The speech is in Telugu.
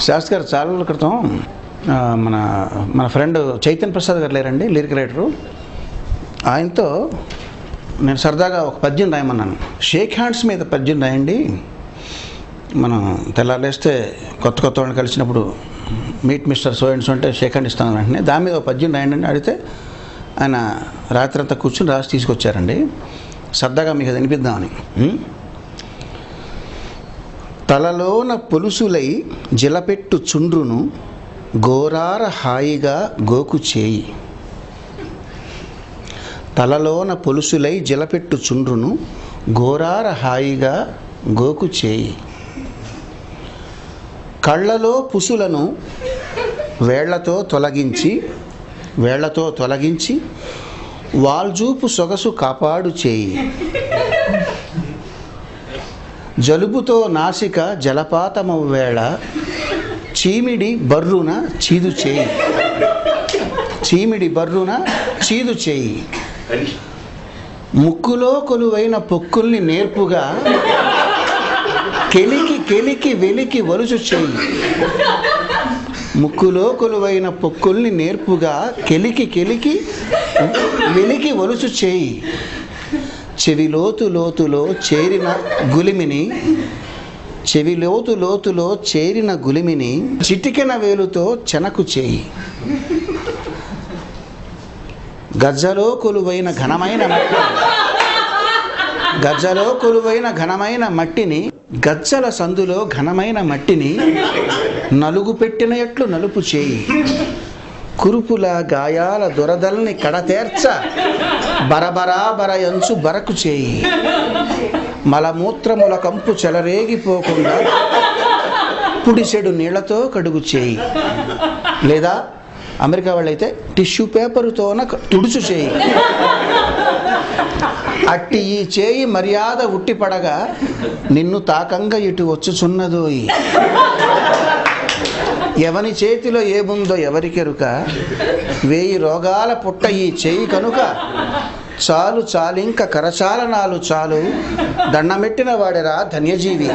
శాస్త్రి గారు చాలా రోజుల క్రితం మన మన ఫ్రెండ్ చైతన్య ప్రసాద్ గారు లేరండి, లిరిక్ రైటరు. ఆయనతో నేను సరదాగా ఒక పద్యం రాయమన్నాను. షేక్ హ్యాండ్స్ మీద పద్యం రాయండి, మనం తెల్లారేస్తే కొత్త వాళ్ళని కలిసినప్పుడు meet mister so and so అంటే షేక్ హ్యాండ్ ఇస్తాను వెంటనే. దాని మీద ఒక పద్యం రాయండి అని అడిగితే ఆయన రాత్రి అంతా కూర్చుని రాసి తీసుకొచ్చారండి. సరదాగా మీకు అది వినిపిద్దామని. తలలోన పొలుసులై జిలపెట్టు చుండ్రును గోరార హాయిగా గోకు చేయి. తలలోన పొలుసులై జిలపెట్టు చుండ్రును గోరార హాయిగా గోకు చేయి. కళ్ళలో పుసులను వేళ్లతో తొలగించి వాల్జూపు సొగసు కాపాడు చేయి. జలుబుతో నాసిక జలపాతమవ్వేళ చీమిడి బర్రున చీదు చేయి. ముక్కులో కొలువైన పొక్కుల్ని నేర్పుగా కెలికి వెలికి వలుచు చేయి. ముక్కులో కొలువైన పొక్కుల్ని నేర్పుగా కెలికి వెలికి వలుచు చేయి. చెవిలోతులో చేరిన గులిమిని చిటికెన వేలుతో చెనకు చేయి. గజ్జలో కొలువైన ఘనమైన మట్టిని గజ్జల సందులో ఘనమైన మట్టిని నలుగు పెట్టిన ఎట్లు నలుపు చేయి. కురుపుల గాయాల దురదల్ని కడతేర్చ బరయంచు బరకు చేయి. మలమూత్రముల కంపు చెలరేగిపోకుండా పుడిసెడు నీళ్లతో కడుగు చేయి. లేదా అమెరికా వాళ్ళైతే టిష్యూ పేపరుతోన తుడుచు చేయి. అట్టి ఈ చేయి మర్యాద ఉట్టిపడగా నిన్ను తాకంగా ఇటు వచ్చుచున్నదోయి. ఎవని చేతిలో ఏముందో ఎవరికెరుక, 1000 రోగాల పుట్ట ఈ చేయి కనుక. చాలింక కరచాలనాలు చాలు, దండమెట్టిన వాడెరా ధన్యజీవి.